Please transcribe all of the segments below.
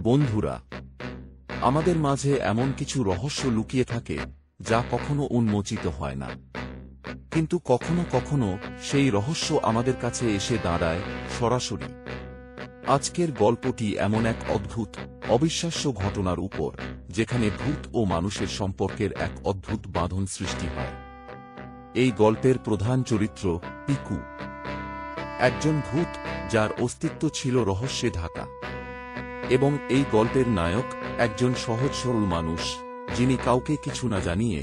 বন্ধুরা, আমাদের মাঝে এমন কিছু রহস্য লুকিয়ে থাকে যা কখনো উন্মোচিত হয় না, কিন্তু কখনো কখনো সেই রহস্য আমাদের কাছে এসে দাঁড়ায় সরাসরি। আজকের গল্পটি এমন এক অদ্ভুত, অবিশ্বাস্য ঘটনার উপর, যেখানে ভূত ও মানুষের সম্পর্কের এক অদ্ভুত বাঁধন সৃষ্টি হয়। এই গল্পের প্রধান চরিত্র পিকু, একজন ভূত যার অস্তিত্ব ছিল রহস্যে ঢাকা। এবং এই গল্পের নায়ক একজন সহজ সরল মানুষ, যিনি কাউকে কিছু না জানিয়ে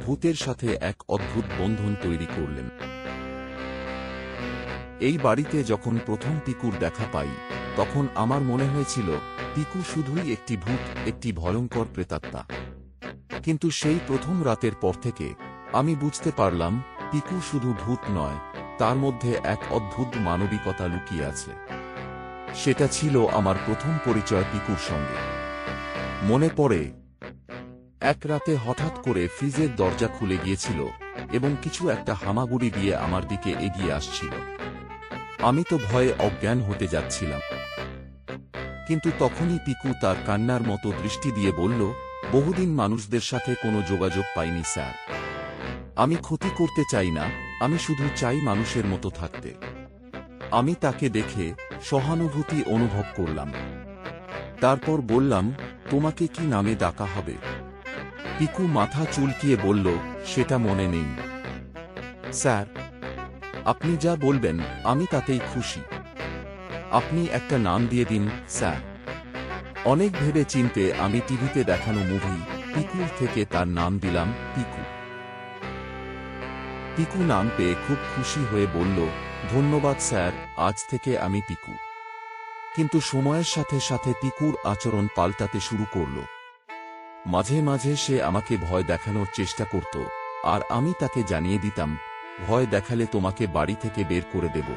ভূতের সাথে এক অদ্ভুত বন্ধন তৈরি করলেন। এই বাড়িতে যখন প্রথম পিকুর দেখা পাই, তখন আমার মনে হয়েছিল পিকু শুধুই একটি ভূত, একটি ভয়ঙ্কর প্রেতাত্মা। কিন্তু সেই প্রথম রাতের পর থেকে আমি বুঝতে পারলাম পিকু শুধু ভূত নয়, তার মধ্যে এক অদ্ভুত মানবিকতা লুকিয়ে আছে। সেটা ছিল আমার প্রথম পরিচয় পিকুর সঙ্গে। মনে পড়ে, এক রাতে হঠাৎ করে ফ্রিজের দরজা খুলে গিয়েছিল এবং কিছু একটা হামাগুড়ি দিয়ে আমার দিকে এগিয়ে আসছিল। আমি তো ভয়ে অজ্ঞান হতে যাচ্ছিলাম। কিন্তু তখনই পিকু তার কান্নার মতো দৃষ্টি দিয়ে বলল, বহুদিন মানুষদের সাথে কোনো যোগাযোগ পাইনি স্যার। আমি ক্ষতি করতে চাই না, আমি শুধু চাই মানুষের মতো থাকতে। আমি তাকে দেখে সহানুভূতি অনুভব করলাম। তারপর বললাম, তোমাকে কি নামে ডাকা হবে? পিকু মাথা চুলকিয়ে বলল, সেটা মনে নেই স্যার। আপনি যা বলবেন আমি তাতেই খুশি। আপনি একটা নাম দিয়ে দিন স্যার। অনেক ভেবে চিনতে আমি টিভিতে দেখানো মুভি পিকুর থেকে তার নাম দিলাম পিকু। পিকু নাম পেয়ে খুব খুশি হয়ে বলল, ধন্যবাদ স্যার, আজ থেকে আমি পিকু। কিন্তু সময়ের সাথে সাথে পিকুর আচরণ পাল্টাতে শুরু করল। মাঝে মাঝে সে আমাকে ভয় দেখানোর চেষ্টা করত, আর আমি তাকে জানিয়ে দিতাম, ভয় দেখালে তোমাকে বাড়ি থেকে বের করে দেব।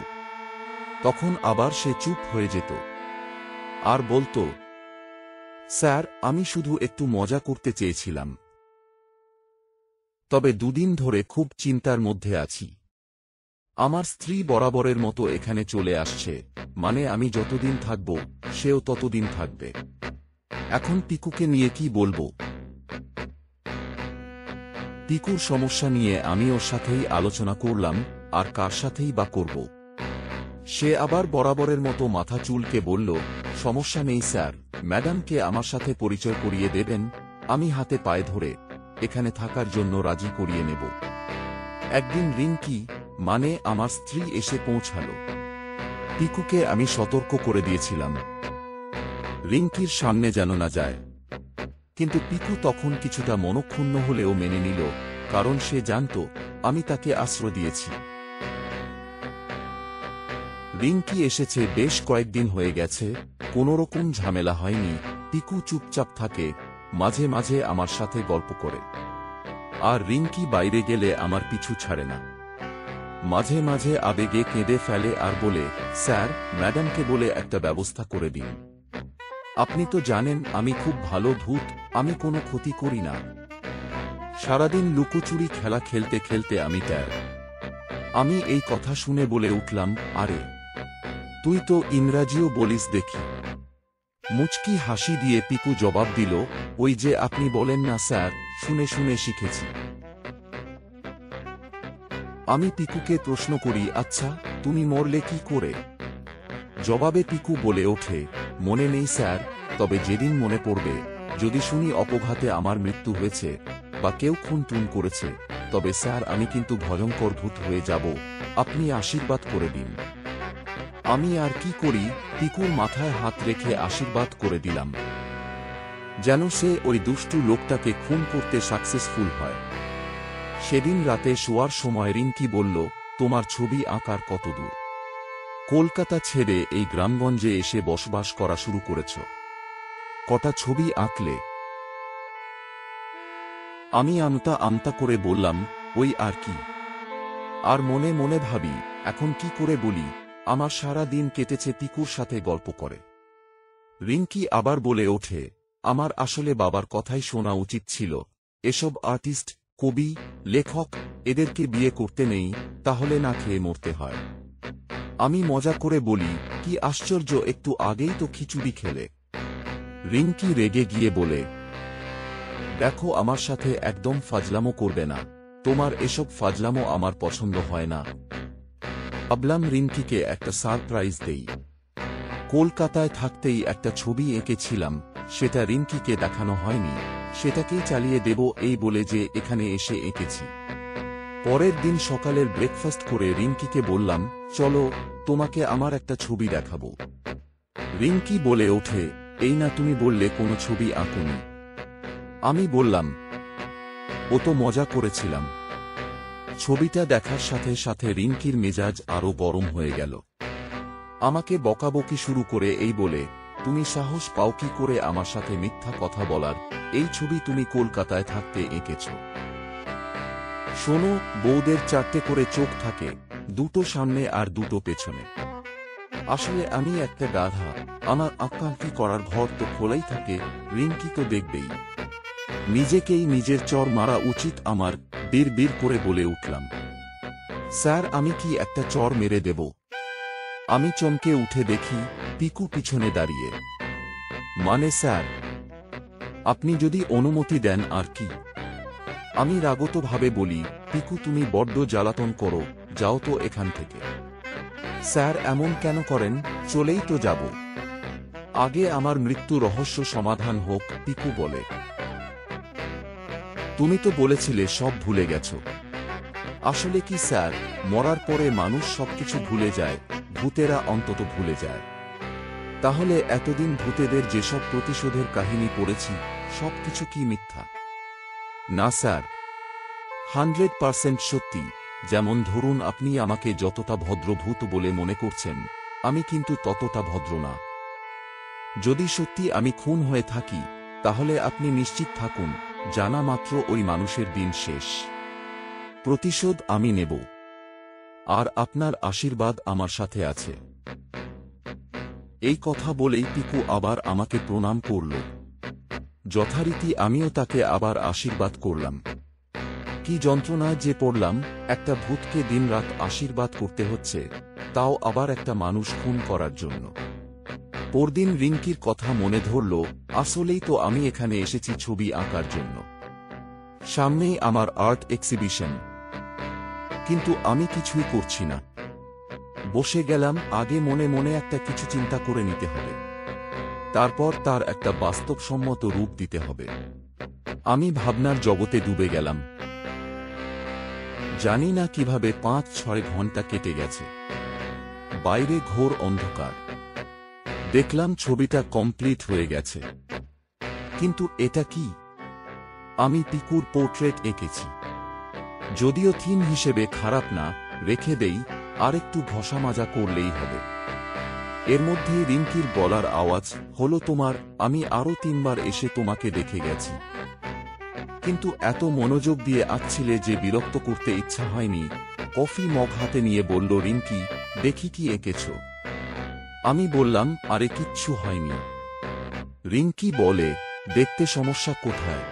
তখন আবার সে চুপ হয়ে যেত আর বলতো, স্যার, আমি শুধু একটু মজা করতে চেয়েছিলাম। তবে দুদিন ধরে খুব চিন্তার মধ্যে আছি। আমার স্ত্রী বরাবরের মতো এখানে চলে আসছে, মানে আমি যতদিন থাকব সেও ততদিন থাকবে। এখন পিকুকে নিয়ে কি বলবো? পিকুর সমস্যা নিয়ে আমি ওর সাথেই আলোচনা করলাম, আর কার সাথেই বা করব। সে আবার বরাবরের মতো মাথা চুলকে বলল, সমস্যা নেই স্যার, ম্যাডামকে আমার সাথে পরিচয় করিয়ে দেবেন, আমি হাতে পায়ে ধরে এখানে থাকার জন্য রাজি করিয়ে নেব। একদিন রিঙ্কি, মানে আমার স্ত্রী, এসে পৌঁছাল। পিকুকে আমি সতর্ক করে দিয়েছিলাম রিঙ্কির সামনে যেন না যায়। কিন্তু পিকু তখন কিছুটা মনক্ষুণ্ণ হলেও মেনে নিল, কারণ সে জানত আমি তাকে আশ্রয় দিয়েছি। রিঙ্কি এসেছে বেশ কয়েকদিন হয়ে গেছে, কোনোরকম ঝামেলা হয়নি। পিকু চুপচাপ থাকে, মাঝে মাঝে আমার সাথে গল্প করে। আর রিঙ্কি বাইরে গেলে আমার পিছু ছাড়ে না। মাঝে মাঝে আবেগে কেঁদে ফেলে আর বলে, স্যার, ম্যাডামকে বলে একটা ব্যবস্থা করে দিন। আপনি তো জানেন আমি খুব ভালো ভূত, আমি কোনো ক্ষতি করি না। সারাদিন লুকোচুরি খেলা খেলতে খেলতে আমি আমি এই কথা শুনে বলে উঠলাম, আরে তুই তো ইংরাজিও বলিস দেখি। মুচকি হাসি দিয়ে পিকু জবাব দিল, ওই যে আপনি বলেন না স্যার, শুনে শুনে শিখেছি। আমি পিকুকে প্রশ্ন করি, আচ্ছা তুমি মরলে কি করে? জবাবে পিকু বলে ওঠে, মনে নেই স্যার, তবে যেদিন মনে পড়বে, যদি শুনি অপঘাতে আমার মৃত্যু হয়েছে বা কেউ খুন টুন করেছে, তবে স্যার আমি কিন্তু ভয়ঙ্কর ভূত হয়ে যাব, আপনি আশীর্বাদ করে দিন। আমি আর কি করি, পিকুর মাথায় হাত রেখে আশীর্বাদ করে দিলাম, যেন সে ওই দুষ্টু লোকটাকে খুন করতে সাকসেসফুল হয়। সেদিন রাতে শোয়ার সময় রিঙ্কি বলল, তোমার ছবি আঁকার কত দূর? কলকাতা ছেড়ে এই গ্রামগঞ্জে এসে বসবাস করা শুরু করেছ, কটা ছবি আঁকলে? আমি আমতা আমতা করে বললাম, ওই আর কি। আর মনে মনে ভাবি, এখন কি করে বলি, আমার সারা দিন কেটেছে পিকুর সাথে গল্প করে। রিঙ্কি আবার বলে ওঠে, আমার আসলে বাবার কথাই শোনা উচিত ছিল। এসব আর্টিস্ট, কবি, লেখক, এদেরকে বিয়ে করতে নেই, তাহলে না খেয়ে মরতে হয়। আমি মজা করে বলি, কি আশ্চর্য, একটু আগেই তো খিচুড়ি খেলে। রিঙ্কি রেগে গিয়ে বলে, দেখো, আমার সাথে একদম ফাজলামো করবে না, তোমার এসব ফাজলামো আমার পছন্দ হয় না। ভাবলাম রিঙ্কিকে একটা সারপ্রাইজ দেই। কলকাতায় থাকতেই একটা ছবি এঁকেছিলাম, সেটা রিঙ্কিকে দেখানো হয়নি, সেটাকেই চালিয়ে দেব এই বলে যে এখানে এসে এঁকেছি। পরের দিন সকালের ব্রেকফাস্ট করে রিঙ্কিকে বললাম, চলো, তোমাকে আমার একটা ছবি দেখাবো। রিঙ্কি বলে ওঠে, এই না তুমি বললে কোনো ছবি আঁকুনি। আমি বললাম, ও তো মজা করেছিলাম। ছবিটা দেখার সাথে সাথে রিঙ্কির মেজাজ আরো গরম হয়ে গেল। আমাকে বকাবকি শুরু করে এই বলে, তুমি সাহস পাও কি করে আমার সাথে মিথ্যা কথা বলার? এই ছবি তুমি কলকাতায় থাকতে এঁকেছ। শোনো, বউদের 4টে করে চোখ থাকে, দুটো সামনে আর দুটো পেছনে। আসলে আমি একটা গাধা, আমার আঁকাআঁকি করার ঘর তো খোলাই থাকে, রিঙ্কি তো দেখবেই। নিজেকেই নিজের চর মারা উচিত আমার, বীর করে বলে উঠলাম। স্যার, আমি কি একটা চর মেরে দেব? আমি চমকে উঠে দেখি পিকু পিছনে দাঁড়িয়ে। মানে স্যার, আপনি যদি অনুমতি দেন আর কি। আমি রাগতভাবে বলি, পিকু তুমি বড্ড জ্বালাতন করো, যাও তো এখান থেকে। স্যার এমন কেন করেন, চলেই তো যাব। আগে আমার মৃত্যু রহস্য সমাধান হোক, পিকু বলে। তুমি তো বলেছিলে সব ভুলে গেছ। আসলে কি স্যার, মরার পরে মানুষ সবকিছু ভুলে যায়, ভূতেরা অন্তত ভুলে যায়। তাহলে এতদিন ভূতেদের যেসব প্রতিশোধের কাহিনী পড়েছি, সবকিছু কি মিথ্যা? না স্যার, 100% সত্যি। যেমন ধরুন, আপনি আমাকে যতটা ভদ্রভূত বলে মনে করছেন, আমি কিন্তু ততটা ভদ্র না। যদি সত্যি আমি খুন হয়ে থাকি, তাহলে আপনি নিশ্চিত থাকুন, জানা মাত্র ওই মানুষের দিন শেষ। প্রতিশোধ আমি নেব। আর আপনার আশীর্বাদ আমার সাথে আছে। এই কথা বলেই পিকু আবার আমাকে প্রণাম করল। যথারীতি আমিও তাকে আবার আশীর্বাদ করলাম। কি যন্ত্রণায় যে পড়লাম, একটা ভূতকে দিনরাত আশীর্বাদ করতে হচ্ছে, তাও আবার একটা মানুষ খুন করার জন্য। পরদিন রিঙ্কির কথা মনে ধরল, আসলেই তো আমি এখানে এসেছি ছবি আঁকার জন্য। সামনেই আমার আর্ট এক্সিবিশন, কিন্তু আমি কিছুই করছি না। বসে গেলাম, আগে মনে মনে একটা কিছু চিন্তা করে নিতে হবে, তারপর তার একটা বাস্তবসম্মত রূপ দিতে হবে। আমি ভাবনার জগতে ডুবে গেলাম। জানি না কিভাবে 5-6 ঘন্টা কেটে গেছে। বাইরে ঘোর অন্ধকার। দেখলাম ছবিটা কমপ্লিট হয়ে গেছে। কিন্তু এটা কি? আমি পিকুর পোর্ট্রেট এঁকেছি। যদিও থিম হিসেবে খারাপ না, রেখে দেই, আর একটু ঘষা মাজা করলেই হবে। এর মধ্যে রিঙ্কির গলার আওয়াজ হলো, তোমার, আমি আরো 3 বার এসে তোমাকে দেখে গেছি। কিন্তু এত মনোযোগ দিয়ে আঁকছিলে যে বিরক্ত করতে ইচ্ছা হয়নি। কফি মগ হাতে নিয়ে বলল রিঙ্কি, দেখি কি এঁকেছ। আমি বললাম, আরে কিচ্ছু হয়নি। রিঙ্কি বলে, দেখতে সমস্যা কোথায়?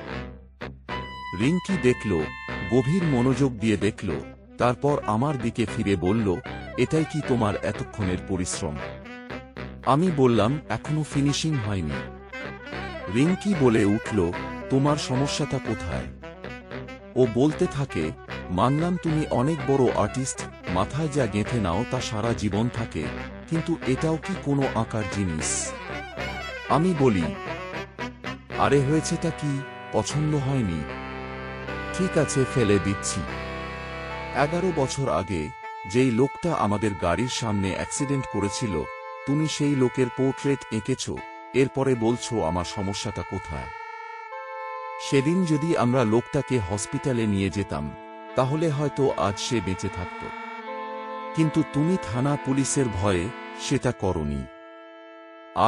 রিঙ্কি দেখল, গভীর মনোযোগ দিয়ে দেখল, তারপর আমার দিকে ফিরে বলল, এটাই কি তোমার এতক্ষণের পরিশ্রম? আমি বললাম, এখনো ফিনিশিং হয়নি। রিঙ্কি বলে উঠল, তোমার সমস্যাটা কোথায়? ও বলতে থাকে, মানলাম তুমি অনেক বড় আর্টিস্ট, মাথায় যা গেঁথে নাও তা সারা জীবন থাকে, কিন্তু এটাও কি কোনো আঁকার জিনিস? আমি বলি, আরে হয়েছেটা কি, পছন্দ হয়নি? ঠিক আছে, ফেলে দিচ্ছি। 11 বছর আগে যেই লোকটা আমাদের গাড়ির সামনে অ্যাক্সিডেন্ট করেছিল, তুমি সেই লোকের পোর্ট্রেট এঁকেছ, এরপরে বলছো আমার সমস্যাটা কোথায়? সেদিন যদি আমরা লোকটাকে হসপিটালে নিয়ে যেতাম, তাহলে হয়তো আজ সে বেঁচে থাকত। কিন্তু তুমি থানা পুলিশের ভয়ে সেটা করনি।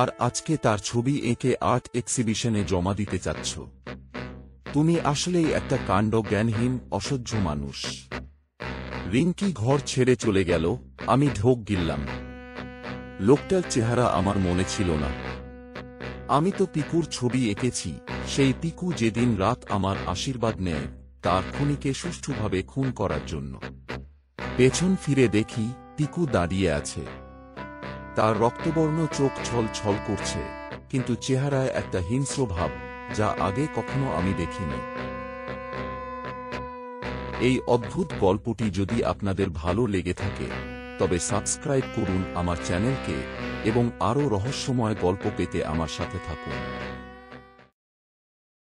আর আজকে তার ছবি এঁকে আর্ট এক্সিবিশনে জমা দিতে চাচ্ছ। তুমি আসলেই একটা কাণ্ড জ্ঞানহীন, অসহ্য মানুষ। রিঙ্কি ঘর ছেড়ে চলে গেল। আমি ঢোক গিললাম। লোকটার চেহারা আমার মনে ছিল না। আমি তো পিকুর ছবি এঁকেছি, সেই পিকু যেদিন রাত আমার আশীর্বাদ নেয়, তার খুনিকে সুষ্ঠুভাবে খুন করার জন্য। পেছন ফিরে দেখি পিকু দাঁড়িয়ে আছে। তার রক্তবর্ণ চোখ ছল ছল করছে, কিন্তু চেহারায় একটা হিংস্র ভাব, যা আগে কখনো আমি দেখিনি। এই অদ্ভুত গল্পটি যদি আপনাদের ভালো লেগে থাকে, তবে সাবস্ক্রাইব করুন আমার চ্যানেলকে এবং আরও রহস্যময় গল্প পেতে আমার সাথে থাকুন।